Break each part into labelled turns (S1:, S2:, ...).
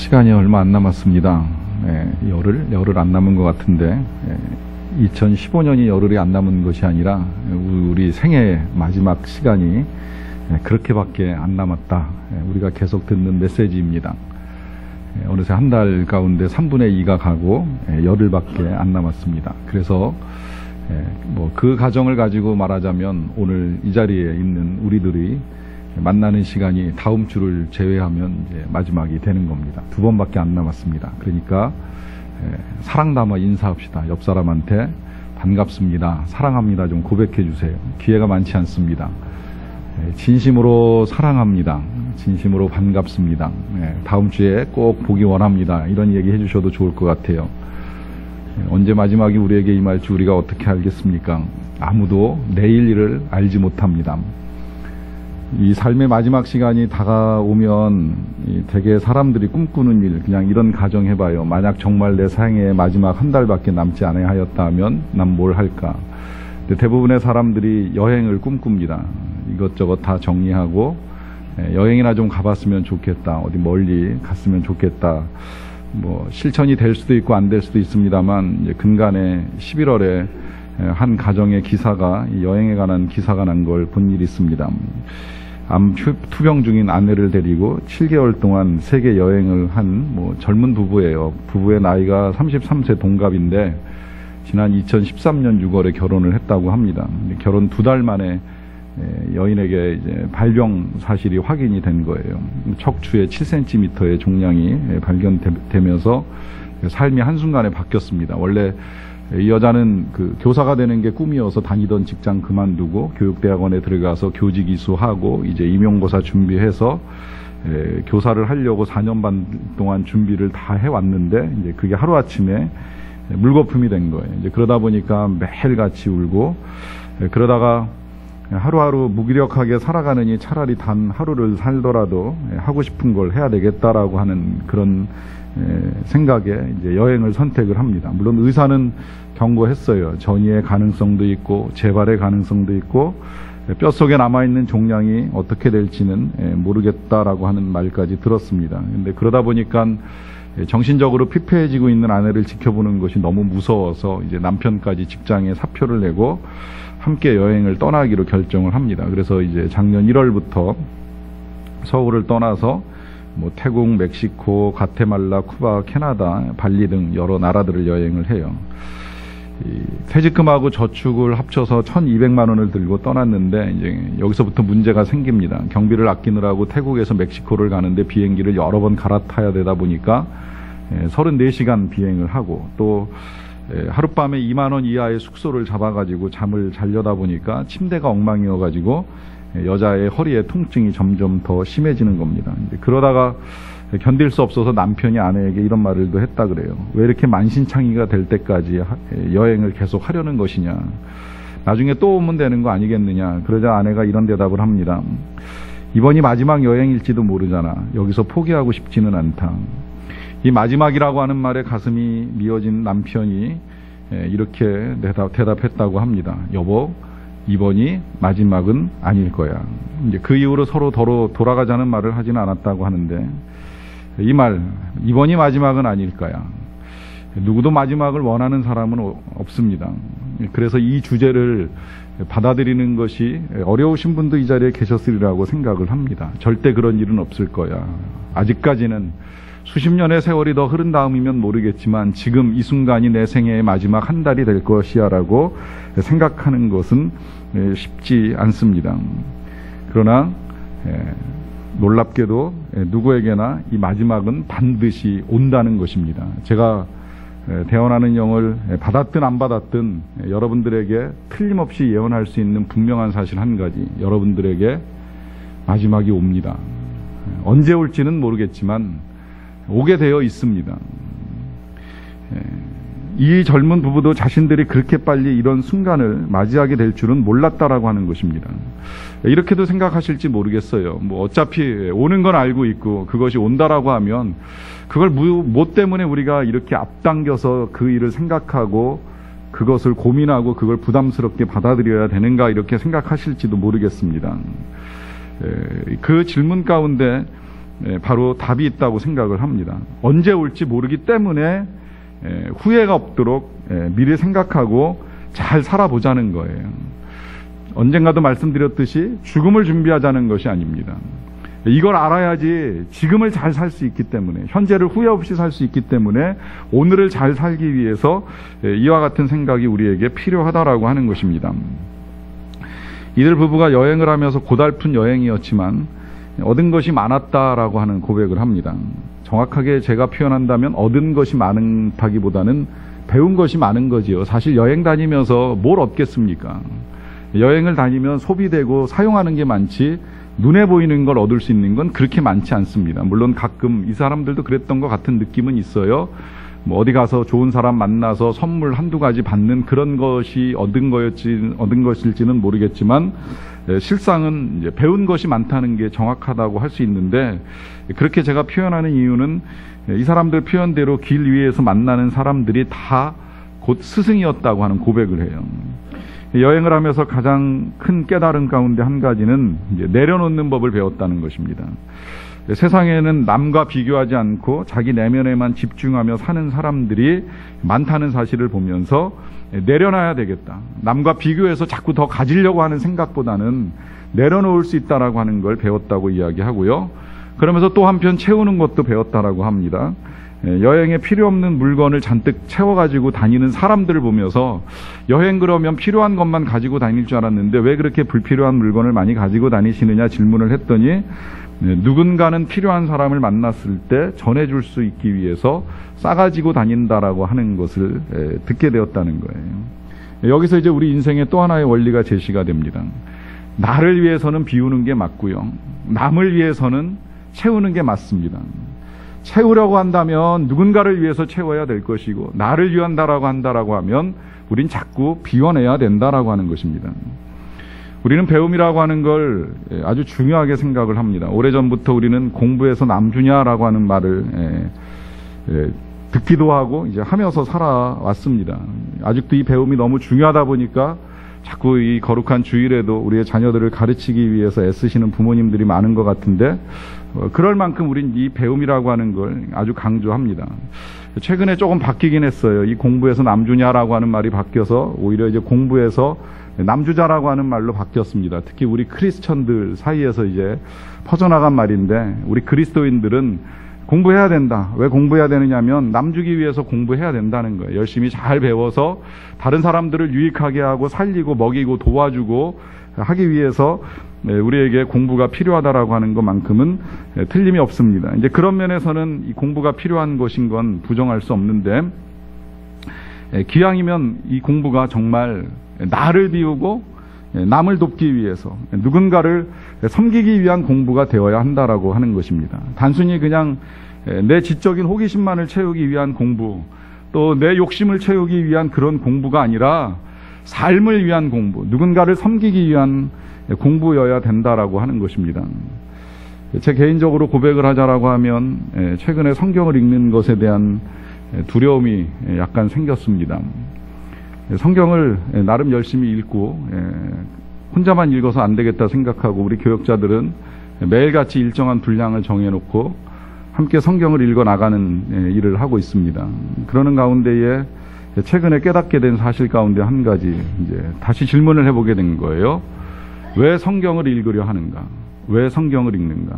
S1: 시간이 얼마 안 남았습니다. 열흘 안 남은 것 같은데 2015년이 열흘이 안 남은 것이 아니라 우리 생애 마지막 시간이 그렇게밖에 안 남았다. 우리가 계속 듣는 메시지입니다. 어느새 한 달 가운데 3분의 2가 가고 열흘밖에 안 남았습니다. 그래서 그 가정을 가지고 말하자면 오늘 이 자리에 있는 우리들이 만나는 시간이 다음 주를 제외하면 이제 마지막이 되는 겁니다. 2번밖에 안 남았습니다. 그러니까 사랑 담아 인사합시다. 옆 사람한테 반갑습니다, 사랑합니다 좀 고백해 주세요. 기회가 많지 않습니다. 진심으로 사랑합니다, 진심으로 반갑습니다, 다음 주에 꼭 보기 원합니다, 이런 얘기 해주셔도 좋을 것 같아요. 언제 마지막이 우리에게 임할지 우리가 어떻게 알겠습니까? 아무도 내일 일을 알지 못합니다. 이 삶의 마지막 시간이 다가오면 대개 사람들이 꿈꾸는 일, 그냥 이런 가정해봐요. 만약 정말 내 생애의 마지막 한 달밖에 남지 않아야 하였다 하면 난 뭘 할까? 근데 대부분의 사람들이 여행을 꿈꿉니다. 이것저것 다 정리하고 여행이나 좀 가봤으면 좋겠다, 어디 멀리 갔으면 좋겠다. 실천이 될 수도 있고 안 될 수도 있습니다만, 이제 근간에 11월에 한 가정의 기사가, 여행에 관한 기사가 난 걸 본 일이 있습니다. 암 투병 중인 아내를 데리고 7개월 동안 세계 여행을 한 젊은 부부예요. 부부의 나이가 33세 동갑인데 지난 2013년 6월에 결혼을 했다고 합니다. 결혼 2달 만에 여인에게 이제 발병 사실이 확인이 된 거예요. 척추에 7cm의 종양이 발견되면서 삶이 한순간에 바뀌었습니다. 원래 이 여자는 교사가 되는 게 꿈이어서 다니던 직장 그만두고 교육대학원에 들어가서 교직 이수하고 이제 임용고사 준비해서 교사를 하려고 4년 반 동안 준비를 다 해왔는데 이제 그게 하루아침에 물거품이 된 거예요. 이제 그러다 보니까 매일같이 울고, 그러다가 하루하루 무기력하게 살아가느니 차라리 단 하루를 살더라도 하고 싶은 걸 해야 되겠다라고 하는 그런 생각에 이제 여행을 선택을 합니다. 물론 의사는 경고했어요. 전이의 가능성도 있고 재발의 가능성도 있고 뼛속에 남아있는 종양이 어떻게 될지는 모르겠다라고 하는 말까지 들었습니다. 근데 그러다 보니까 정신적으로 피폐해지고 있는 아내를 지켜보는 것이 너무 무서워서 이제 남편까지 직장에 사표를 내고 함께 여행을 떠나기로 결정을 합니다. 그래서 이제 작년 1월부터 서울을 떠나서 태국, 멕시코, 과테말라, 쿠바, 캐나다, 발리 등 여러 나라들을 여행을 해요. 퇴직금하고 저축을 합쳐서 1,200만 원을 들고 떠났는데 이제 여기서부터 문제가 생깁니다. 경비를 아끼느라고 태국에서 멕시코를 가는데 비행기를 여러 번 갈아타야 되다 보니까 34시간 비행을 하고, 또 하룻밤에 2만 원 이하의 숙소를 잡아가지고 잠을 자려다 보니까 침대가 엉망이어가지고 여자의 허리에 통증이 점점 더 심해지는 겁니다. 그러다가 견딜 수 없어서 남편이 아내에게 이런 말을 또 했다 그래요. 왜 이렇게 만신창이가 될 때까지 여행을 계속 하려는 것이냐, 나중에 또 오면 되는 거 아니겠느냐. 그러자 아내가 이런 대답을 합니다. 이번이 마지막 여행일지도 모르잖아. 여기서 포기하고 싶지는 않다. 이 마지막이라고 하는 말에 가슴이 미어진 남편이 이렇게 대답했다고 합니다. 여보, 이번이 마지막은 아닐 거야. 이제 그 이후로 서로 돌아가자는 말을 하지는 않았다고 하는데, 이 말, 이번이 마지막은 아닐 거야, 누구도 마지막을 원하는 사람은 없습니다. 그래서 이 주제를 받아들이는 것이 어려우신 분도 이 자리에 계셨으리라고 생각을 합니다. 절대 그런 일은 없을 거야. 아직까지는 수십 년의 세월이 더 흐른 다음이면 모르겠지만 지금 이 순간이 내 생애의 마지막 한 달이 될 것이야 라고 생각하는 것은 쉽지 않습니다. 그러나 놀랍게도 누구에게나 이 마지막은 반드시 온다는 것입니다. 제가 대언하는 영을 받았든 안 받았든 여러분들에게 틀림없이 예언할 수 있는 분명한 사실 한 가지, 여러분들에게 마지막이 옵니다. 언제 올지는 모르겠지만 오게 되어 있습니다. 이 젊은 부부도 자신들이 그렇게 빨리 이런 순간을 맞이하게 될 줄은 몰랐다라고 하는 것입니다. 이렇게도 생각하실지 모르겠어요. 어차피 오는 건 알고 있고 그것이 온다라고 하면 그걸 뭐 때문에 우리가 이렇게 앞당겨서 그 일을 생각하고 그것을 고민하고 그걸 부담스럽게 받아들여야 되는가, 이렇게 생각하실지도 모르겠습니다. 그 질문 가운데 바로 답이 있다고 생각을 합니다. 언제 올지 모르기 때문에 후회가 없도록 미리 생각하고 잘 살아보자는 거예요. 언젠가도 말씀드렸듯이 죽음을 준비하자는 것이 아닙니다. 이걸 알아야지 지금을 잘 살 수 있기 때문에, 현재를 후회 없이 살 수 있기 때문에 오늘을 잘 살기 위해서 이와 같은 생각이 우리에게 필요하다라고 하는 것입니다. 이들 부부가 여행을 하면서 고달픈 여행이었지만 얻은 것이 많았다라고 하는 고백을 합니다. 정확하게 제가 표현한다면 얻은 것이 많다기보다는 배운 것이 많은 거지요. 사실 여행 다니면서 뭘 얻겠습니까? 여행을 다니면 소비되고 사용하는 게 많지 눈에 보이는 걸 얻을 수 있는 건 그렇게 많지 않습니다. 물론 가끔 이 사람들도 그랬던 것 같은 느낌은 있어요. 뭐 어디 가서 좋은 사람 만나서 선물 한두 가지 받는 그런 것이 얻은 것일지는 모르겠지만 실상은 이제 배운 것이 많다는 게 정확하다고 할 수 있는데, 그렇게 제가 표현하는 이유는 이 사람들 표현대로 길 위에서 만나는 사람들이 다 곧 스승이었다고 하는 고백을 해요. 여행을 하면서 가장 큰 깨달음 가운데 한 가지는 이제 내려놓는 법을 배웠다는 것입니다. 세상에는 남과 비교하지 않고 자기 내면에만 집중하며 사는 사람들이 많다는 사실을 보면서 내려놔야 되겠다. 남과 비교해서 자꾸 더 가지려고 하는 생각보다는 내려놓을 수 있다라고 하는 걸 배웠다고 이야기하고요. 그러면서 또 한편 채우는 것도 배웠다라고 합니다. 여행에 필요 없는 물건을 잔뜩 채워가지고 다니는 사람들을 보면서 여행 그러면 필요한 것만 가지고 다닐 줄 알았는데 왜 그렇게 불필요한 물건을 많이 가지고 다니시느냐 질문을 했더니, 누군가는 필요한 사람을 만났을 때 전해줄 수 있기 위해서 싸가지고 다닌다라고 하는 것을 듣게 되었다는 거예요. 여기서 이제 우리 인생의 또 하나의 원리가 제시가 됩니다. 나를 위해서는 비우는 게 맞고요, 남을 위해서는 채우는 게 맞습니다. 채우려고 한다면 누군가를 위해서 채워야 될 것이고, 나를 위한다라고 한다라고 하면 우린 자꾸 비워내야 된다라고 하는 것입니다. 우리는 배움이라고 하는 걸 아주 중요하게 생각을 합니다. 오래전부터 우리는 공부해서 남주냐라고 하는 말을 듣기도 하고 이제 하면서 살아왔습니다. 아직도 이 배움이 너무 중요하다 보니까 자꾸 이 거룩한 주일에도 우리의 자녀들을 가르치기 위해서 애쓰시는 부모님들이 많은 것 같은데, 그럴 만큼 우린 이 배움이라고 하는 걸 아주 강조합니다. 최근에 조금 바뀌긴 했어요. 이 공부해서 남주냐라고 하는 말이 바뀌어서 오히려 이제 공부해서 남주자라고 하는 말로 바뀌었습니다. 특히 우리 크리스천들 사이에서 이제 퍼져나간 말인데, 우리 그리스도인들은 공부해야 된다. 왜 공부해야 되느냐면 남주기 위해서 공부해야 된다는 거예요. 열심히 잘 배워서 다른 사람들을 유익하게 하고 살리고 먹이고 도와주고 하기 위해서 우리에게 공부가 필요하다라고 하는 것만큼은 틀림이 없습니다. 이제 그런 면에서는 이 공부가 필요한 것인 건 부정할 수 없는데, 기왕이면 이 공부가 정말 나를 비우고 남을 돕기 위해서 누군가를 섬기기 위한 공부가 되어야 한다라고 하는 것입니다. 단순히 그냥 내 지적인 호기심만을 채우기 위한 공부, 또 내 욕심을 채우기 위한 그런 공부가 아니라 삶을 위한 공부, 누군가를 섬기기 위한 공부여야 된다라고 하는 것입니다. 제 개인적으로 고백을 하자라고 하면 최근에 성경을 읽는 것에 대한 두려움이 약간 생겼습니다. 성경을 나름 열심히 읽고 혼자만 읽어서 안 되겠다 생각하고 우리 교역자들은 매일같이 일정한 분량을 정해놓고 함께 성경을 읽어 나가는 일을 하고 있습니다. 그러는 가운데에 최근에 깨닫게 된 사실 가운데 한 가지 이제 다시 질문을 해보게 된 거예요. 왜 성경을 읽으려 하는가? 왜 성경을 읽는가?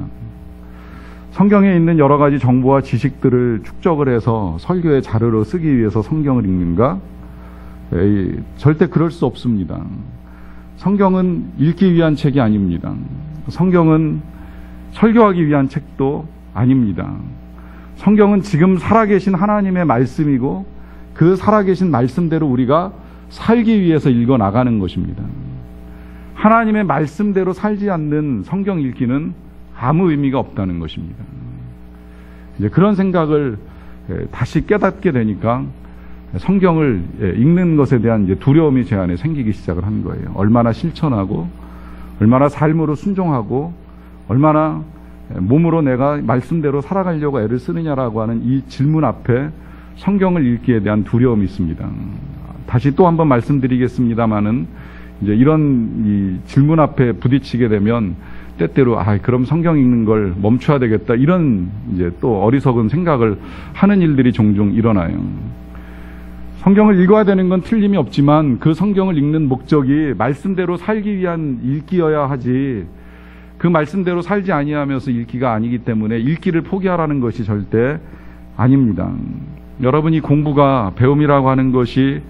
S1: 성경에 있는 여러 가지 정보와 지식들을 축적을 해서 설교의 자료로 쓰기 위해서 성경을 읽는가? 절대 그럴 수 없습니다. 성경은 읽기 위한 책이 아닙니다. 성경은 설교하기 위한 책도 아닙니다. 성경은 지금 살아계신 하나님의 말씀이고 그 살아계신 말씀대로 우리가 살기 위해서 읽어 나가는 것입니다. 하나님의 말씀대로 살지 않는 성경 읽기는 아무 의미가 없다는 것입니다. 이제 그런 생각을 다시 깨닫게 되니까 성경을 읽는 것에 대한 이제 두려움이 제 안에 생기기 시작을 한 거예요. 얼마나 실천하고, 얼마나 삶으로 순종하고, 얼마나 몸으로 내가 말씀대로 살아가려고 애를 쓰느냐라고 하는 이 질문 앞에 성경을 읽기에 대한 두려움이 있습니다. 다시 또 한번 말씀드리겠습니다마는 이제 이런 이 질문 앞에 부딪히게 되면 때때로 그럼 성경 읽는 걸 멈춰야 되겠다, 이런 이제 또 어리석은 생각을 하는 일들이 종종 일어나요. 성경을 읽어야 되는 건 틀림이 없지만 그 성경을 읽는 목적이 말씀대로 살기 위한 읽기여야 하지, 그 말씀대로 살지 아니하면서 읽기가 아니기 때문에 읽기를 포기하라는 것이 절대 아닙니다. 여러분이 공부가, 배움이라고 하는 것이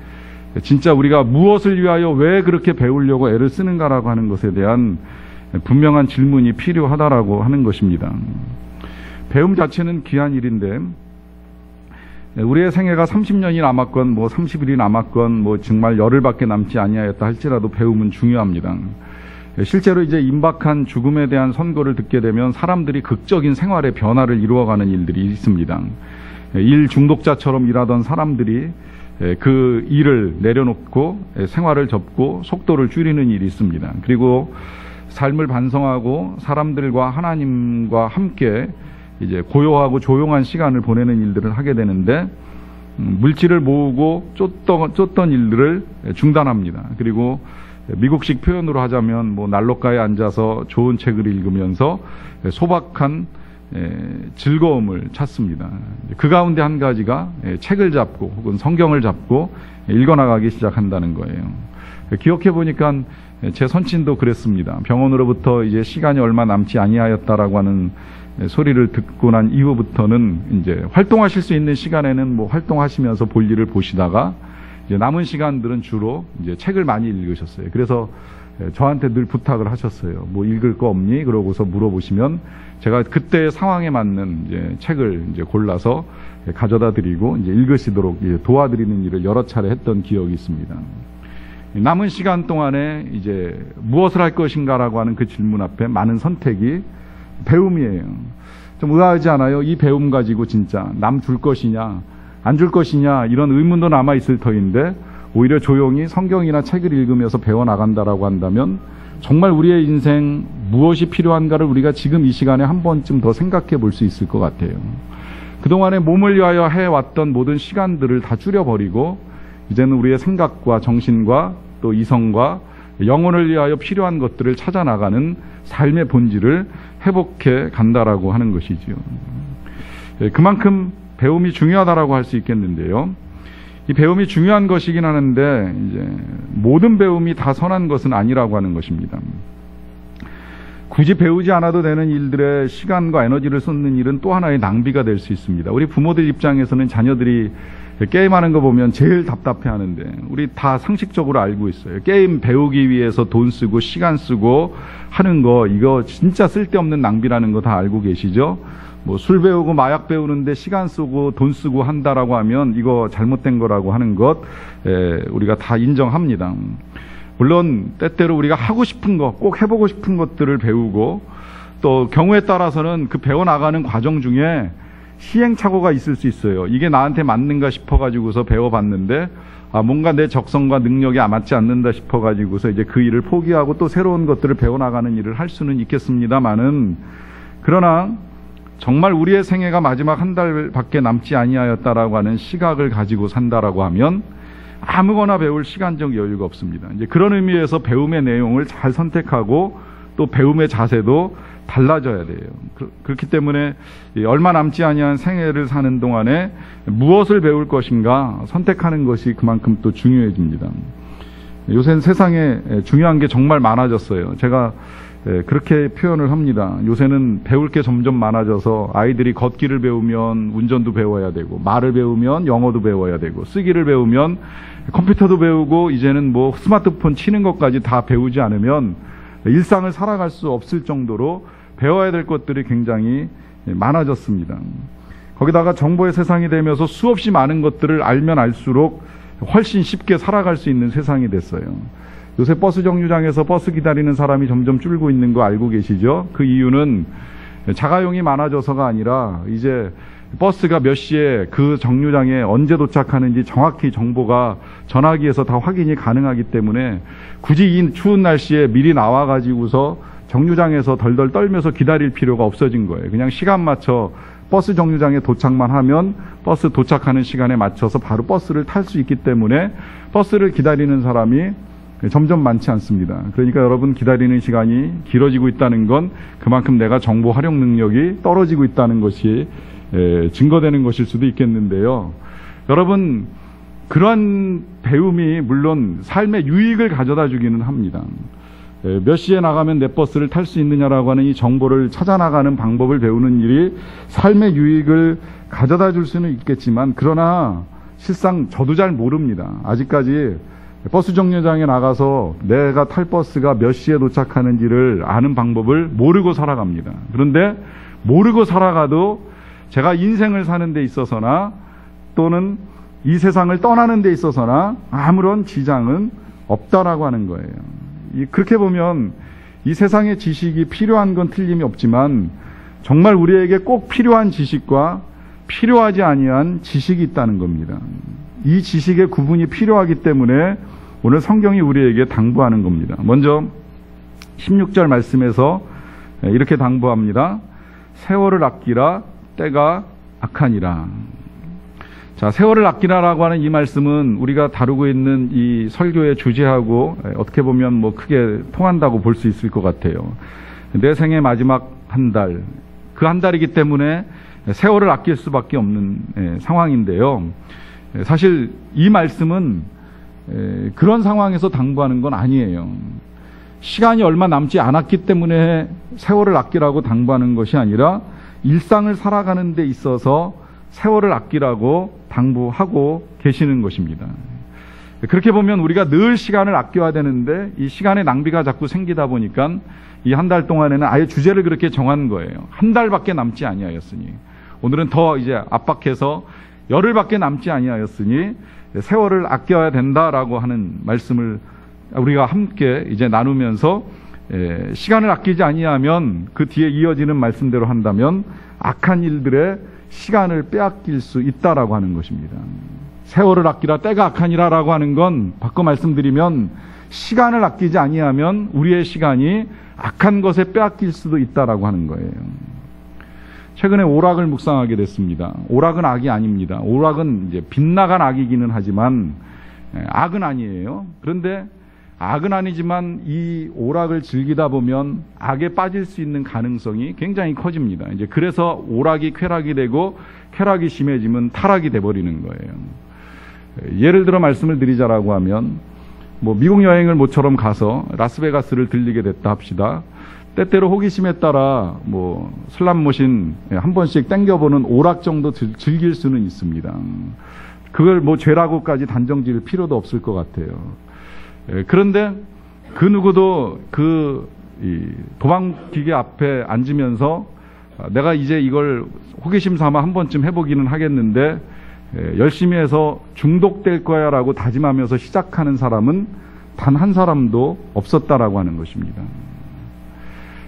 S1: 진짜 우리가 무엇을 위하여 왜 그렇게 배우려고 애를 쓰는가라고 하는 것에 대한 분명한 질문이 필요하다라고 하는 것입니다. 배움 자체는 귀한 일인데 우리의 생애가 30년이 남았건 30일이 남았건 정말 열흘밖에 남지 아니하였다 할지라도 배움은 중요합니다. 실제로 이제 임박한 죽음에 대한 선고를 듣게 되면 사람들이 극적인 생활의 변화를 이루어가는 일들이 있습니다. 일 중독자처럼 일하던 사람들이 그 일을 내려놓고 생활을 접고 속도를 줄이는 일이 있습니다. 그리고 삶을 반성하고 사람들과 하나님과 함께 이제 고요하고 조용한 시간을 보내는 일들을 하게 되는데 물질을 모으고 쫓던 일들을 중단합니다. 그리고 미국식 표현으로 하자면 난로가에 앉아서 좋은 책을 읽으면서 소박한 즐거움을 찾습니다. 그 가운데 한 가지가 책을 잡고 혹은 성경을 잡고 읽어나가기 시작한다는 거예요. 기억해 보니까 제 선친도 그랬습니다. 병원으로부터 이제 시간이 얼마 남지 아니하였다라고 하는 소리를 듣고 난 이후부터는 이제 활동하실 수 있는 시간에는 활동하시면서 볼일을 보시다가 이제 남은 시간들은 주로 이제 책을 많이 읽으셨어요. 그래서 저한테 늘 부탁을 하셨어요. 읽을 거 없니? 그러고서 물어보시면 제가 그때의 상황에 맞는 이제 책을 이제 골라서 가져다 드리고 이제 읽으시도록 이제 도와드리는 일을 여러 차례 했던 기억이 있습니다. 남은 시간 동안에 이제 무엇을 할 것인가라고 하는 그 질문 앞에 많은 선택이 배움이에요. 좀 의아하지 않아요? 이 배움 가지고 진짜 남 줄 것이냐 안 줄 것이냐 이런 의문도 남아 있을 터인데 오히려 조용히 성경이나 책을 읽으면서 배워나간다라고 한다면 정말 우리의 인생 무엇이 필요한가를 우리가 지금 이 시간에 한 번쯤 더 생각해 볼 수 있을 것 같아요. 그동안에 몸을 위하여 해왔던 모든 시간들을 다 줄여버리고 이제는 우리의 생각과 정신과 또 이성과 영혼을 위하여 필요한 것들을 찾아나가는 삶의 본질을 회복해 간다라고 하는 것이지요. 그만큼 배움이 중요하다라고 할 수 있겠는데요. 이 배움이 중요한 것이긴 하는데 이제 모든 배움이 다 선한 것은 아니라고 하는 것입니다. 굳이 배우지 않아도 되는 일들에 시간과 에너지를 쏟는 일은 또 하나의 낭비가 될 수 있습니다. 우리 부모들 입장에서는 자녀들이 게임하는 거 보면 제일 답답해하는데 우리 다 상식적으로 알고 있어요. 게임 배우기 위해서 돈 쓰고 시간 쓰고 하는 거 이거 진짜 쓸데없는 낭비라는 거 다 알고 계시죠? 술 배우고 마약 배우는데 시간 쓰고 돈 쓰고 한다라고 하면 이거 잘못된 거라고 하는 것 우리가 다 인정합니다. 물론 때때로 우리가 하고 싶은 거, 꼭 해보고 싶은 것들을 배우고 또 경우에 따라서는 그 배워나가는 과정 중에 시행착오가 있을 수 있어요. 이게 나한테 맞는가 싶어가지고서 배워봤는데 뭔가 내 적성과 능력이 맞지 않는다 싶어가지고서 이제 그 일을 포기하고 또 새로운 것들을 배워나가는 일을 할 수는 있겠습니다만은 그러나 정말 우리의 생애가 마지막 한 달밖에 남지 아니하였다라고 하는 시각을 가지고 산다라고 하면 아무거나 배울 시간적 여유가 없습니다. 이제 그런 의미에서 배움의 내용을 잘 선택하고 또 배움의 자세도 달라져야 돼요. 그렇기 때문에 얼마 남지 아니한 생애를 사는 동안에 무엇을 배울 것인가 선택하는 것이 그만큼 또 중요해집니다. 요새는 세상에 중요한 게 정말 많아졌어요. 제가 그렇게 표현을 합니다. 요새는 배울 게 점점 많아져서 아이들이 걷기를 배우면 운전도 배워야 되고 말을 배우면 영어도 배워야 되고 쓰기를 배우면 컴퓨터도 배우고 이제는 스마트폰 치는 것까지 다 배우지 않으면 일상을 살아갈 수 없을 정도로 배워야 될 것들이 굉장히 많아졌습니다. 거기다가 정보의 세상이 되면서 수없이 많은 것들을 알면 알수록 훨씬 쉽게 살아갈 수 있는 세상이 됐어요. 요새 버스 정류장에서 버스 기다리는 사람이 점점 줄고 있는 거 알고 계시죠? 그 이유는 자가용이 많아져서가 아니라 이제 버스가 몇 시에 그 정류장에 언제 도착하는지 정확히 정보가 전화기에서 다 확인이 가능하기 때문에 굳이 이 추운 날씨에 미리 나와가지고서 정류장에서 덜덜 떨면서 기다릴 필요가 없어진 거예요. 그냥 시간 맞춰 버스 정류장에 도착만 하면 버스 도착하는 시간에 맞춰서 바로 버스를 탈 수 있기 때문에 버스를 기다리는 사람이 점점 많지 않습니다. 그러니까 여러분 기다리는 시간이 길어지고 있다는 건 그만큼 내가 정보 활용 능력이 떨어지고 있다는 것이 증거되는 것일 수도 있겠는데요. 여러분 그러한 배움이 물론 삶의 유익을 가져다 주기는 합니다. 몇 시에 나가면 내 버스를 탈 수 있느냐라고 하는 이 정보를 찾아 나가는 방법을 배우는 일이 삶의 유익을 가져다 줄 수는 있겠지만 그러나 실상 저도 잘 모릅니다. 아직까지 버스 정류장에 나가서 내가 탈 버스가 몇 시에 도착하는지를 아는 방법을 모르고 살아갑니다. 그런데 모르고 살아가도 제가 인생을 사는 데 있어서나 또는 이 세상을 떠나는 데 있어서나 아무런 지장은 없다라고 하는 거예요. 그렇게 보면 이 세상의 지식이 필요한 건 틀림이 없지만 정말 우리에게 꼭 필요한 지식과 필요하지 아니한 지식이 있다는 겁니다. 이 지식의 구분이 필요하기 때문에 오늘 성경이 우리에게 당부하는 겁니다. 먼저 16절 말씀에서 이렇게 당부합니다. 세월을 아끼라 때가 악하니라. 자, 세월을 아끼라라고 하는 이 말씀은 우리가 다루고 있는 이 설교의 주제하고 어떻게 보면 뭐 크게 통한다고 볼 수 있을 것 같아요. 내 생의 마지막 한 달, 그 한 달이기 때문에 세월을 아낄 수밖에 없는 상황인데요. 사실 이 말씀은 그런 상황에서 당부하는 건 아니에요. 시간이 얼마 남지 않았기 때문에 세월을 아끼라고 당부하는 것이 아니라 일상을 살아가는 데 있어서 세월을 아끼라고 당부하고 계시는 것입니다. 그렇게 보면 우리가 늘 시간을 아껴야 되는데 이 시간의 낭비가 자꾸 생기다 보니까 이 한 달 동안에는 아예 주제를 그렇게 정한 거예요. 한 달밖에 남지 아니하였으니 오늘은 더 이제 압박해서 열흘밖에 남지 아니하였으니 세월을 아껴야 된다라고 하는 말씀을 우리가 함께 이제 나누면서 시간을 아끼지 아니하면 그 뒤에 이어지는 말씀대로 한다면 악한 일들의 시간을 빼앗길 수 있다라고 하는 것입니다. 세월을 아끼라 때가 악하니라라고 하는 건 바꿔 말씀드리면 시간을 아끼지 아니하면 우리의 시간이 악한 것에 빼앗길 수도 있다라고 하는 거예요. 최근에 오락을 묵상하게 됐습니다. 오락은 악이 아닙니다. 오락은 이제 빗나간 악이기는 하지만 악은 아니에요. 그런데 악은 아니지만 이 오락을 즐기다 보면 악에 빠질 수 있는 가능성이 굉장히 커집니다. 이제 그래서 오락이 쾌락이 되고 쾌락이 심해지면 타락이 돼버리는 거예요. 예를 들어 말씀을 드리자라고 하면 뭐 미국 여행을 모처럼 가서 라스베가스를 들리게 됐다 합시다. 때때로 호기심에 따라 뭐 슬랍머신 한 번씩 땡겨보는 오락 정도 즐길 수는 있습니다. 그걸 뭐 죄라고까지 단정 지을 필요도 없을 것 같아요. 그런데 그 누구도 그 도망기계 앞에 앉으면서 내가 이제 이걸 호기심 삼아 한 번쯤 해보기는 하겠는데 열심히 해서 중독될 거야 라고 다짐하면서 시작하는 사람은 단 한 사람도 없었다라고 하는 것입니다.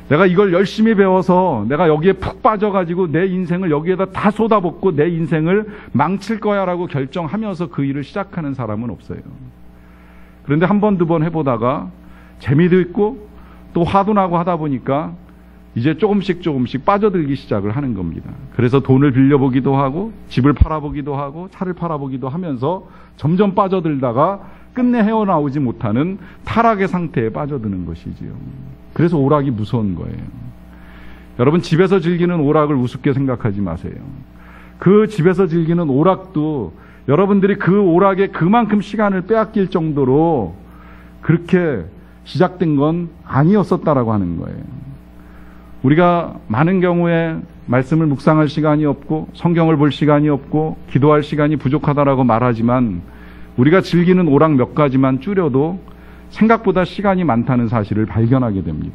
S1: 내가 이걸 열심히 배워서 내가 여기에 푹 빠져가지고 내 인생을 여기에다 다 쏟아붓고 내 인생을 망칠 거야 라고 결정하면서 그 일을 시작하는 사람은 없어요. 그런데 한 번, 두 번 해보다가 재미도 있고 또 화도 나고 하다 보니까 이제 조금씩 빠져들기 시작을 하는 겁니다. 그래서 돈을 빌려보기도 하고 집을 팔아보기도 하고 차를 팔아보기도 하면서 점점 빠져들다가 끝내 헤어나오지 못하는 타락의 상태에 빠져드는 것이지요. 그래서 오락이 무서운 거예요. 여러분 집에서 즐기는 오락을 우습게 생각하지 마세요. 그 집에서 즐기는 오락도 여러분들이 그 오락에 그만큼 시간을 빼앗길 정도로 그렇게 시작된 건 아니었었다라고 하는 거예요. 우리가 많은 경우에 말씀을 묵상할 시간이 없고 성경을 볼 시간이 없고 기도할 시간이 부족하다라고 말하지만 우리가 즐기는 오락 몇 가지만 줄여도 생각보다 시간이 많다는 사실을 발견하게 됩니다.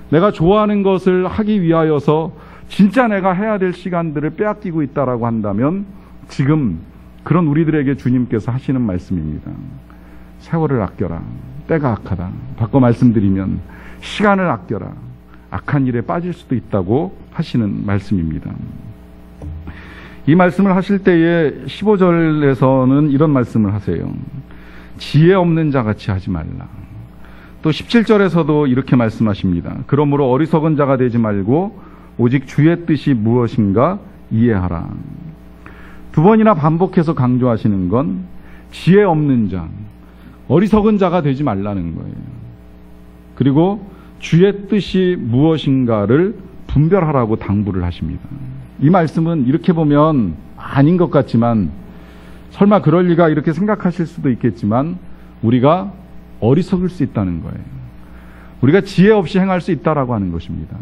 S1: 내가 좋아하는 것을 하기 위하여서 진짜 내가 해야 될 시간들을 빼앗기고 있다라고 한다면 지금 그런 우리들에게 주님께서 하시는 말씀입니다. 세월을 아껴라. 때가 악하다. 바꿔 말씀드리면 시간을 아껴라. 악한 일에 빠질 수도 있다고 하시는 말씀입니다. 이 말씀을 하실 때에 15절에서는 이런 말씀을 하세요. 지혜 없는 자같이 하지 말라. 또 17절에서도 이렇게 말씀하십니다. 그러므로 어리석은 자가 되지 말고 오직 주의 뜻이 무엇인가 이해하라. 두 번이나 반복해서 강조하시는 건 지혜 없는 자, 어리석은 자가 되지 말라는 거예요. 그리고 주의 뜻이 무엇인가를 분별하라고 당부를 하십니다. 이 말씀은 이렇게 보면 아닌 것 같지만 설마 그럴 리가 이렇게 생각하실 수도 있겠지만 우리가 어리석을 수 있다는 거예요. 우리가 지혜 없이 행할 수 있다라고 하는 것입니다.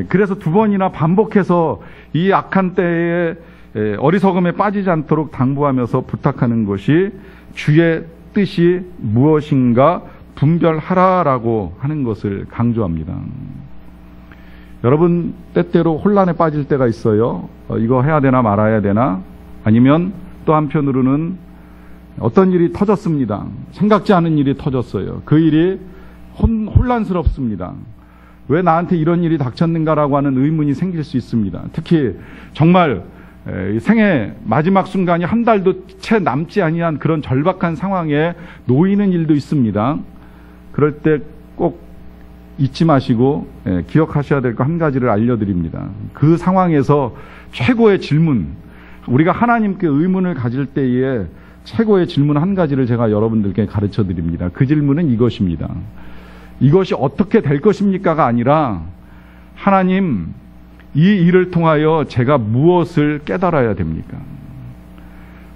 S1: 그래서 두 번이나 반복해서 이 악한 때에 어리석음에 빠지지 않도록 당부하면서 부탁하는 것이 주의 뜻이 무엇인가 분별하라라고 하는 것을 강조합니다. 여러분 때때로 혼란에 빠질 때가 있어요. 이거 해야 되나 말아야 되나? 아니면 또 한편으로는 어떤 일이 터졌습니다. 생각지 않은 일이 터졌어요. 그 일이 혼란스럽습니다. 왜 나한테 이런 일이 닥쳤는가라고 하는 의문이 생길 수 있습니다. 특히 정말 생애 마지막 순간이 한 달도 채 남지 아니한 그런 절박한 상황에 놓이는 일도 있습니다. 그럴 때 꼭 잊지 마시고 기억하셔야 될 거 한 가지를 알려드립니다. 그 상황에서 최고의 질문, 우리가 하나님께 의문을 가질 때에 최고의 질문 한 가지를 제가 여러분들께 가르쳐 드립니다. 그 질문은 이것입니다. 이것이 어떻게 될 것입니까가 아니라 하나님, 이 일을 통하여 제가 무엇을 깨달아야 됩니까?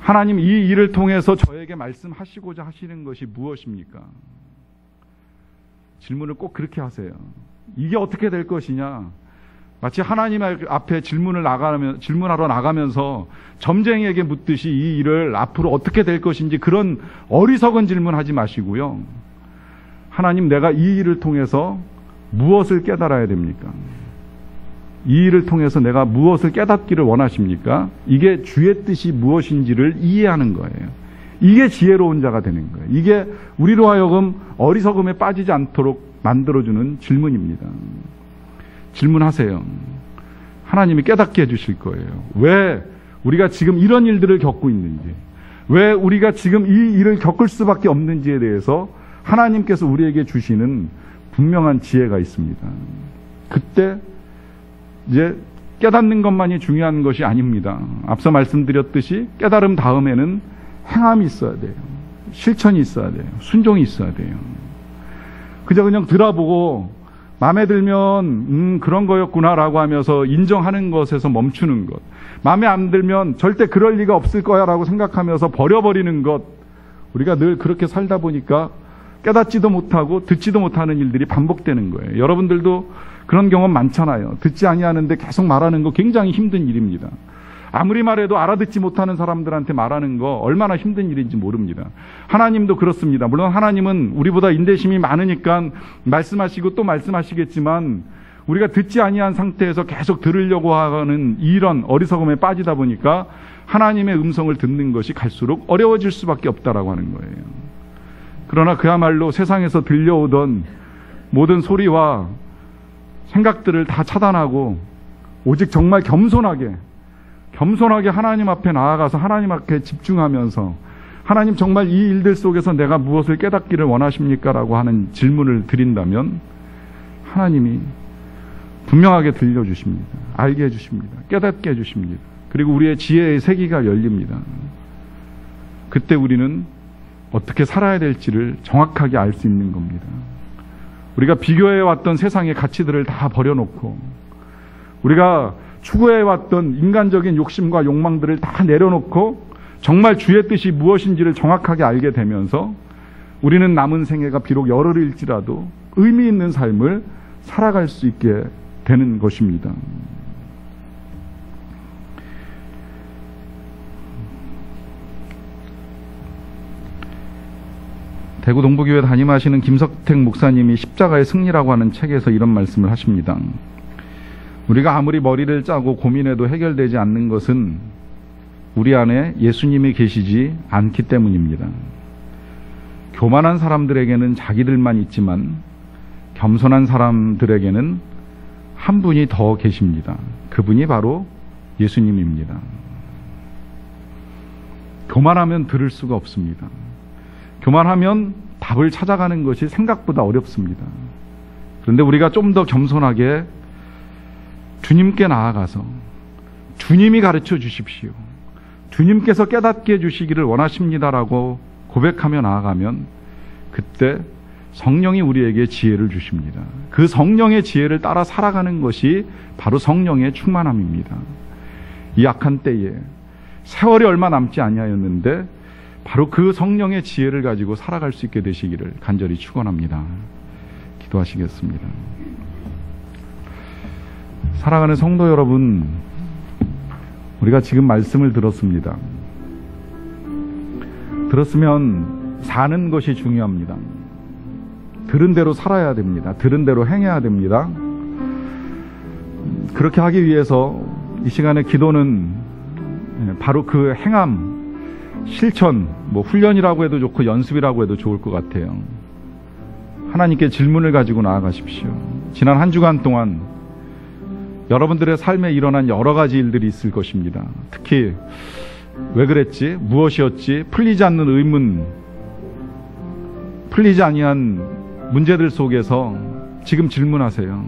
S1: 하나님, 이 일을 통해서 저에게 말씀하시고자 하시는 것이 무엇입니까? 질문을 꼭 그렇게 하세요. 이게 어떻게 될 것이냐? 마치 하나님 앞에 질문하러 나가면서 점쟁이에게 묻듯이 이 일을 앞으로 어떻게 될 것인지 그런 어리석은 질문하지 마시고요. 하나님, 내가 이 일을 통해서 무엇을 깨달아야 됩니까? 이 일을 통해서 내가 무엇을 깨닫기를 원하십니까? 이게 주의 뜻이 무엇인지를 이해하는 거예요. 이게 지혜로운 자가 되는 거예요. 이게 우리로 하여금 어리석음에 빠지지 않도록 만들어주는 질문입니다. 질문하세요. 하나님이 깨닫게 해주실 거예요. 왜 우리가 지금 이런 일들을 겪고 있는지, 왜 우리가 지금 이 일을 겪을 수밖에 없는지에 대해서 하나님께서 우리에게 주시는 분명한 지혜가 있습니다. 그때 이제 깨닫는 것만이 중요한 것이 아닙니다. 앞서 말씀드렸듯이 깨달음 다음에는 행함이 있어야 돼요. 실천이 있어야 돼요. 순종이 있어야 돼요. 그냥 들어보고 마음에 들면 그런 거였구나라고 하면서 인정하는 것에서 멈추는 것, 마음에 안 들면 절대 그럴 리가 없을 거야라고 생각하면서 버려버리는 것, 우리가 늘 그렇게 살다 보니까 깨닫지도 못하고 듣지도 못하는 일들이 반복되는 거예요. 여러분들도 그런 경험 많잖아요. 듣지 아니하는데 계속 말하는 거 굉장히 힘든 일입니다. 아무리 말해도 알아듣지 못하는 사람들한테 말하는 거 얼마나 힘든 일인지 모릅니다. 하나님도 그렇습니다. 물론 하나님은 우리보다 인내심이 많으니까 말씀하시고 또 말씀하시겠지만 우리가 듣지 아니한 상태에서 계속 들으려고 하는 이런 어리석음에 빠지다 보니까 하나님의 음성을 듣는 것이 갈수록 어려워질 수밖에 없다라고 하는 거예요. 그러나 그야말로 세상에서 들려오던 모든 소리와 생각들을 다 차단하고 오직 정말 겸손하게 하나님 앞에 나아가서 하나님 앞에 집중하면서 하나님, 정말 이 일들 속에서 내가 무엇을 깨닫기를 원하십니까? 라고 하는 질문을 드린다면 하나님이 분명하게 들려주십니다. 알게 해주십니다. 깨닫게 해주십니다. 그리고 우리의 지혜의 세계가 열립니다. 그때 우리는 어떻게 살아야 될지를 정확하게 알 수 있는 겁니다. 우리가 비교해왔던 세상의 가치들을 다 버려놓고 우리가 추구해왔던 인간적인 욕심과 욕망들을 다 내려놓고 정말 주의 뜻이 무엇인지를 정확하게 알게 되면서 우리는 남은 생애가 비록 열흘일지라도 의미 있는 삶을 살아갈 수 있게 되는 것입니다. 대구 동부교회 담임하시는 김석택 목사님이 십자가의 승리라고 하는 책에서 이런 말씀을 하십니다. 우리가 아무리 머리를 짜고 고민해도 해결되지 않는 것은 우리 안에 예수님이 계시지 않기 때문입니다. 교만한 사람들에게는 자기들만 있지만 겸손한 사람들에게는 한 분이 더 계십니다. 그분이 바로 예수님입니다. 교만하면 들을 수가 없습니다. 교만하면 답을 찾아가는 것이 생각보다 어렵습니다. 그런데 우리가 좀 더 겸손하게 주님께 나아가서 주님이 가르쳐 주십시오, 주님께서 깨닫게 해주시기를 원하십니다라고 고백하며 나아가면 그때 성령이 우리에게 지혜를 주십니다. 그 성령의 지혜를 따라 살아가는 것이 바로 성령의 충만함입니다. 이 악한 때에 세월이 얼마 남지 아니하였는데 바로 그 성령의 지혜를 가지고 살아갈 수 있게 되시기를 간절히 축원합니다. 기도하시겠습니다. 사랑하는 성도 여러분, 우리가 지금 말씀을 들었습니다. 들었으면 사는 것이 중요합니다. 들은 대로 살아야 됩니다. 들은 대로 행해야 됩니다. 그렇게 하기 위해서 이 시간에 기도는 바로 그 행함, 실천, 훈련이라고 해도 좋고 연습이라고 해도 좋을 것 같아요. 하나님께 질문을 가지고 나아가십시오. 지난 한 주간 동안 여러분들의 삶에 일어난 여러 가지 일들이 있을 것입니다. 특히 왜 그랬지? 무엇이었지? 풀리지 않는 의문, 풀리지 아니한 문제들 속에서 지금 질문하세요.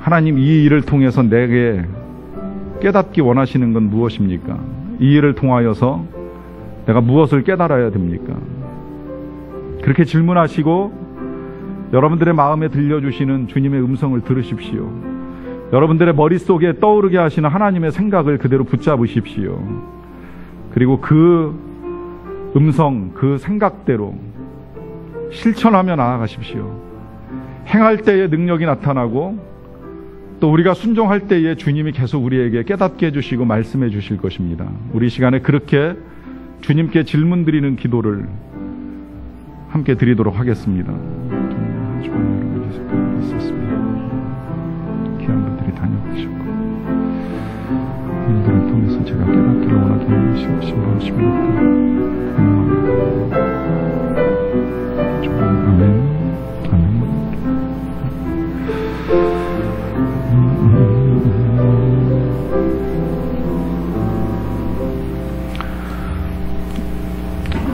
S1: 하나님, 이 일을 통해서 내게 깨닫기 원하시는 건 무엇입니까? 이 일을 통하여서 내가 무엇을 깨달아야 됩니까? 그렇게 질문하시고 여러분들의 마음에 들려주시는 주님의 음성을 들으십시오. 여러분들의 머릿속에 떠오르게 하시는 하나님의 생각을 그대로 붙잡으십시오. 그리고 그 음성, 그 생각대로 실천하며 나아가십시오. 행할 때에 능력이 나타나고 또 우리가 순종할 때에 주님이 계속 우리에게 깨닫게 해주시고 말씀해 주실 것입니다. 우리 시간에 그렇게 주님께 질문 드리는 기도를 함께 드리도록 하겠습니다. 귀한 분들이 다녀가셨고 이들을 통해서 제가 깨닫기를 원하게 하시옵시 무엇입니까? 아멘.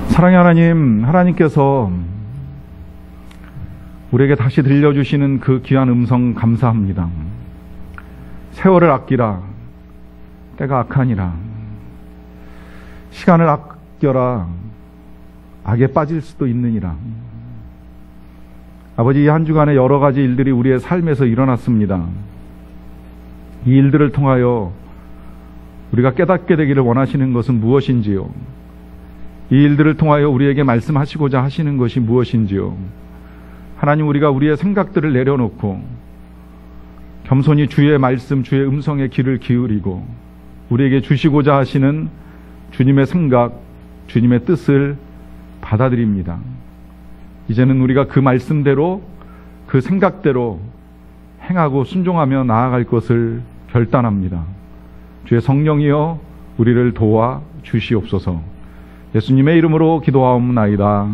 S1: 사랑의 하나님, 하나님께서 우리에게 다시 들려주시는 그 귀한 음성 감사합니다. 세월을 아끼라, 때가 악하니라. 시간을 아껴라, 악에 빠질 수도 있느니라. 아버지, 이 한 주간에 여러 가지 일들이 우리의 삶에서 일어났습니다. 이 일들을 통하여 우리가 깨닫게 되기를 원하시는 것은 무엇인지요? 이 일들을 통하여 우리에게 말씀하시고자 하시는 것이 무엇인지요? 하나님, 우리가 우리의 생각들을 내려놓고 겸손히 주의 말씀, 주의 음성에 귀를 기울이고 우리에게 주시고자 하시는 주님의 생각, 주님의 뜻을 받아들입니다. 이제는 우리가 그 말씀대로, 그 생각대로 행하고 순종하며 나아갈 것을 결단합니다. 주의 성령이여 우리를 도와 주시옵소서. 예수님의 이름으로 기도하옵나이다.